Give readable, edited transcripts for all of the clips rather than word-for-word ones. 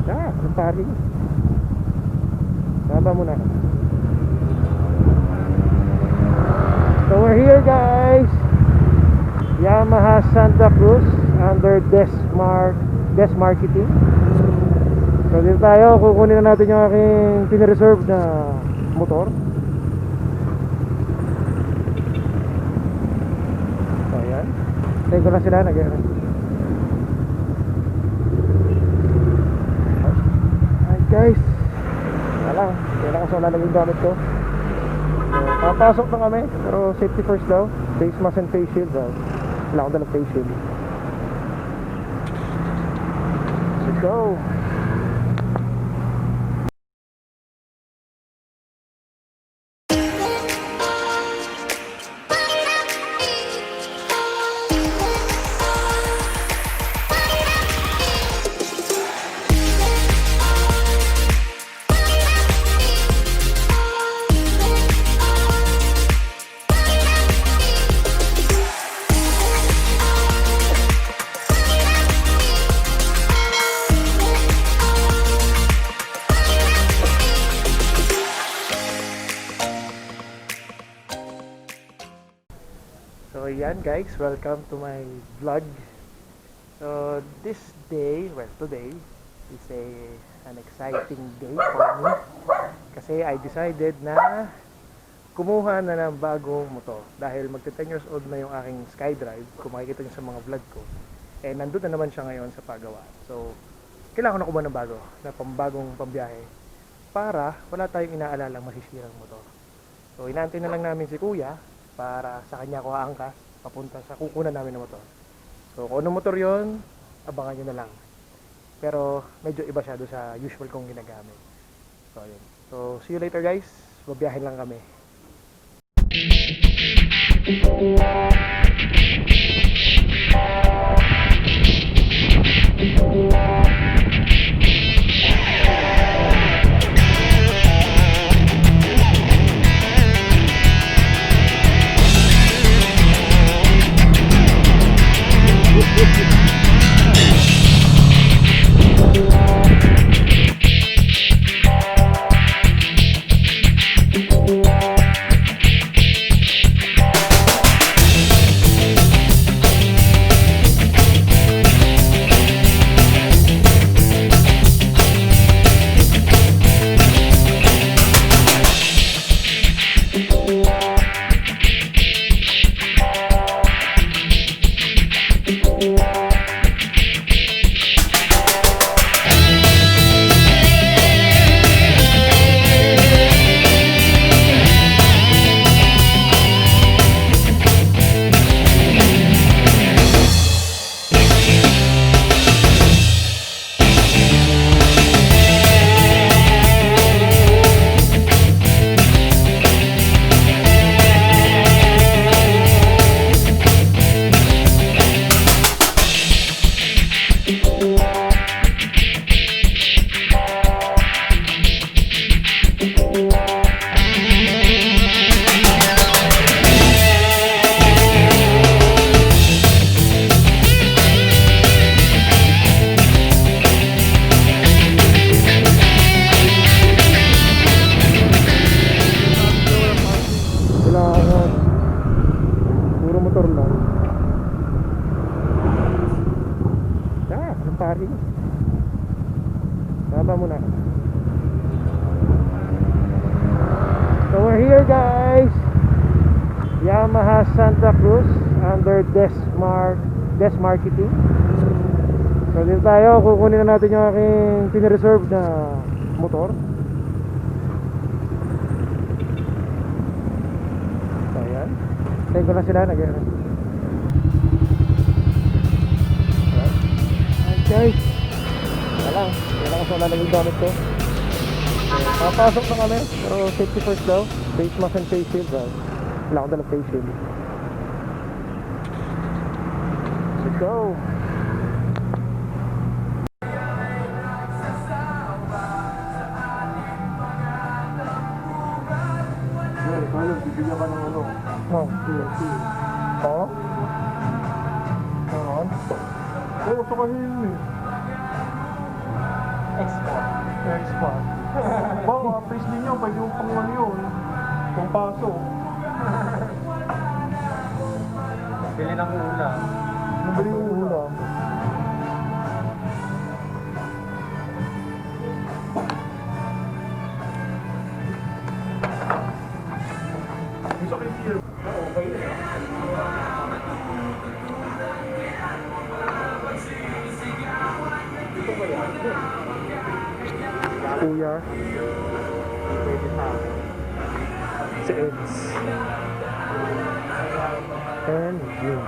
Ang parking. Baba muna. So we're here guys, Yamaha Santa Cruz under Desk Marketing. So dito tayo, kukunin na natin yung aking pinireserve na motor. So ayan, tayo ko na sila nagyari. Alright guys, wala, kailangan ko sa lalaging gamit ko. So, papasok na kami, pero safety first daw. Face mask and face shield daw. Wala akong dalang face shield. Let's go! So yan guys, welcome to my vlog. So this day, well today is an exciting day for me kasi I decided na kumuha na ng bagong motor dahil magta 10 years old na yung aking SkyDrive. Kung makikita nyo sa mga vlog ko, nandun na naman siya ngayon sa paggawa. So kailangan ko na kumuha ng bago, na pambagong pambiyahe para wala tayong inaalalang masisirang motor. So inaantay na lang namin si kuya para sa kanya ko aangkas papunta sa kukunan namin ng motor. So kung anong motor yon, abangan nyo na lang. Pero medyo iba siya doon sa usual kong ginagamit. So ayun. So see you later guys. Babiyahin lang kami. Baba muna. So we're here guys, Yamaha Santa Cruz under Desk Marketing. So dito tayo, kukunin na natin yung aking pinireserve na motor. So ayan, tayo ko na sila nagyari. Alright guys, wala, kailangan ko sa lalaging gamit ko. So, papasok na kami, pero safety first daw. Face mask and face shield daw. Wala ko dalang face shield. Let's go! Bibigyan ka ng ano? Oo? Oo? Oo, sakahin eh. Export. Wow, face din nyo, pwede yung pang ano yun. Pang paso. Bili ng ulam. Nabili yung ulam. Gusto ko yung beer. Okay. Ito ba yan? Kuya. Pwede sa akin. Si Eds. And June.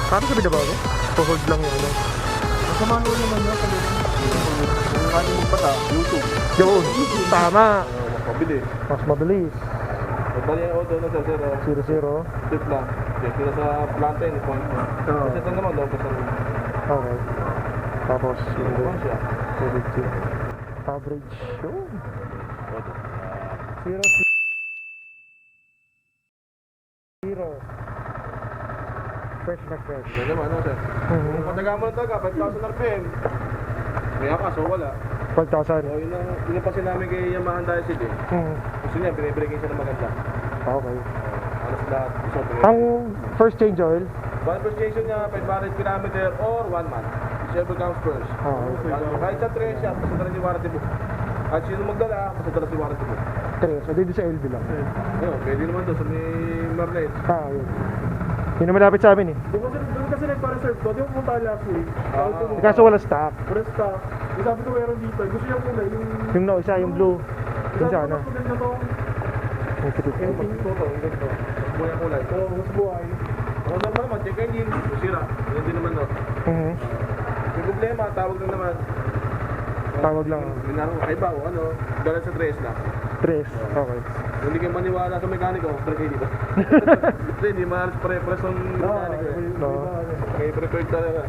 Paano sa binabago? Po-hold lang yung ano. Sa manual naman yun, sabi rin. Kung kanya magpata, YouTube. Yun, tama. Mapabili. Mas mabilis. Bali yung auto na sa 0. 0-0. Tip lang. Kaya sa planta yun, point mo. Kasi ito naman, daw pa sa room. Okay. Tapos, yung Ano siya? average. Yun. 0-0. Fresh na fresh. Yan naman, ano sir? Kung pataga mo ng taga, 5,000 RPM. May akas, o wala. 5,000. So yun yung pasin namin kay Yamaha dahil sila eh. Gusto niya, binibreaking siya ng maganda. Okay. Alas lahat. So, Ang first change oil? one first station niya, 500 kilometer or 1 month. Whichever comes first. Kahit sa 3 siya, pasadala niyo warranty book. At sino magdala, pasadala si warranty book. 3. So, dito sa LB lang. Ayun, pwede naman doon sa may Marlet. Yun. Yun na malapit sa amin eh. Doon kasi nagpa-reserve ko, di mo punta last week. Kaso wala stock. Pero stock, yung sabi ko meron dito, gusto niya kulay, Yung no, isa, yung blue. Yung sana. mas maganda to. Yung puti. Anything to, yung ganito. Buhay ang kulay. Oo, mas buhay. Ako naman, check engine, sira. Yan din naman to. Yung problema, tawag lang naman. Tawag lang. Kaiba o ano, dala sa 3 na. 3. Okay. Kung hindi kayo maniwala sa mekaniko, pre kayo dito. Kasi hindi maalas pare-pares ang mekaniko eh. No. May prepared talaga.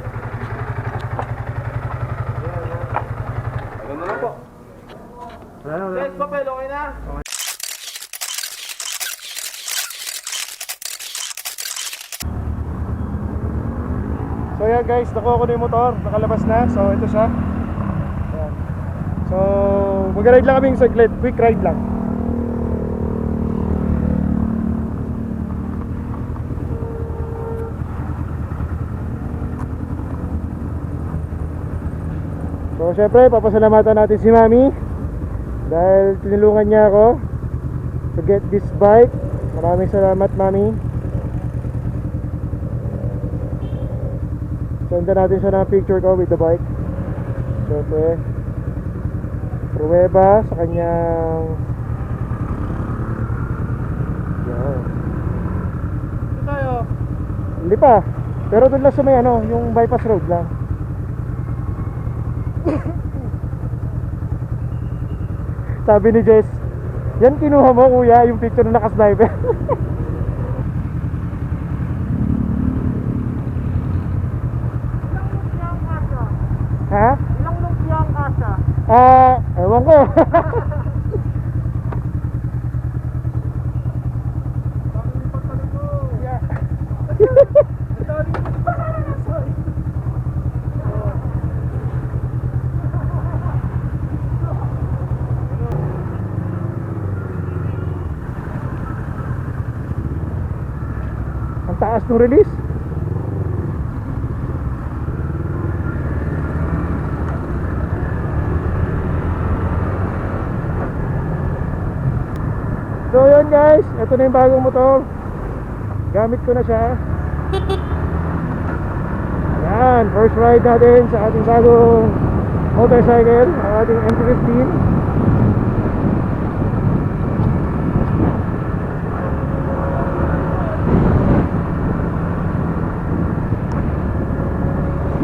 Ganun na lang po. Yes, papel, okay na? So yeah guys, nakuha ko na yung motor. Nakalabas na. So ito siya. Ayan. So mag-ride lang kami yung saglit. Quick ride lang. So syempre papasalamatan natin si Mami dahil tinulungan niya ako to get this bike. Maraming salamat, Mami. Senda natin siya ng picture ko with the bike. Syempre pruweba sa kanyang tayo. hindi pa. Pero doon lang sa may ano, yung bypass road lang. Sabi ni Jess, yan kinuha mo kuya, yung picture na naka-sniper. Ha? Ilang lumpia ang kasa? Ewan ko. Ang taas ng release. So yun guys, ito na yung bagong motor. Gamit ko na siya. Ayan, first ride natin sa ating bagong motorcycle, ang ating MT-15.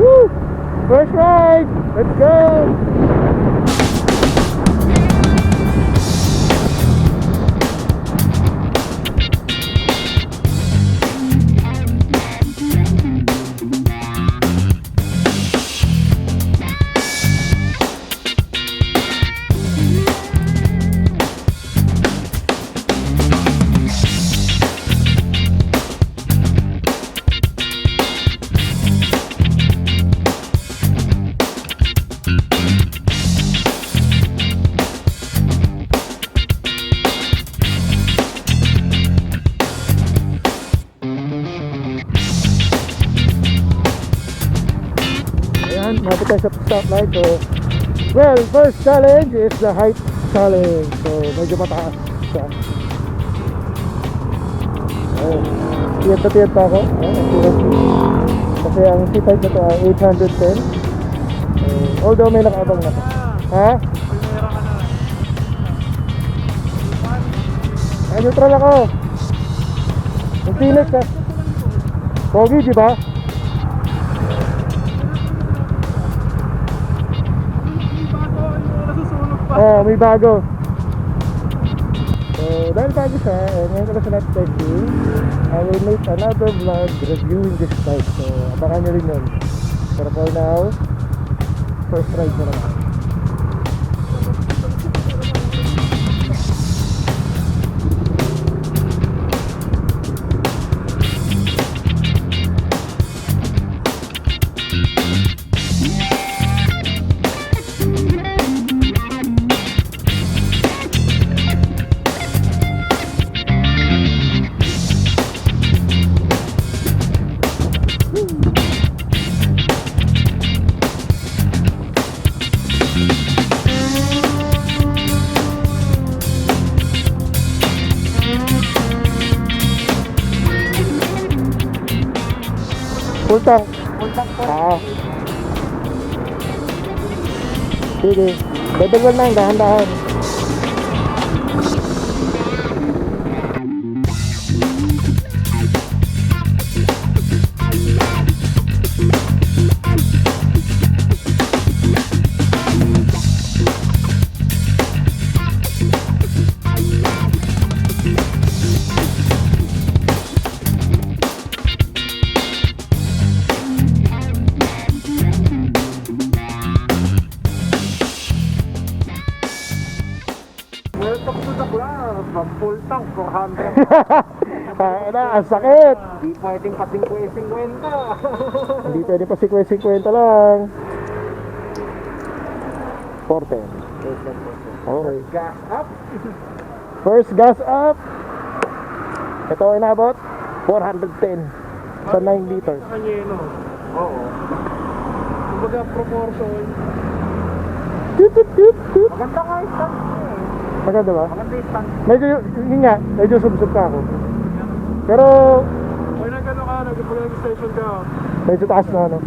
Woo! First ride! Let's go! Malapit tayo sa stoplight. So, well, first challenge is the height challenge. So, medyo mataas siya. Tiyat na tiyat pa ako. Kasi ang C-type na ito ay 810. Although may nakaabang na. Ha? Neutral ako. Yung Phoenix ha. Pogi, di ba? May bago. So, dahil bago siya, ngayon ko na siya testing, I will make another vlog reviewing this bike. So, abangan nyo rin yun. Pero for now, first ride na naman. Full tank. Sige. Level 1 lang, dahan-dahan. Welcome to the club. From full tank, 400. Ang sakit. Di pwedeng pa 50-50. Hindi pwede pa 50-50 lang. 410. Okay. Gas up. First gas up. Ito inabot 410 sa 9 liters. Sa kanya yun, no? Oo. Kumbaga, proportion. Toot, toot, toot, toot. Maganda ka yung stance niya eh. Maganda ba? Maganda yung stance. Medyo, yun nga, medyo sub-sub ka ako. Pero, Pag nag-ano ka, nag-station ka. medyo taas na ano.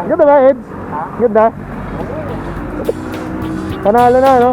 Ganda ba, Eds? Ha? Ganda? Panalo na, no?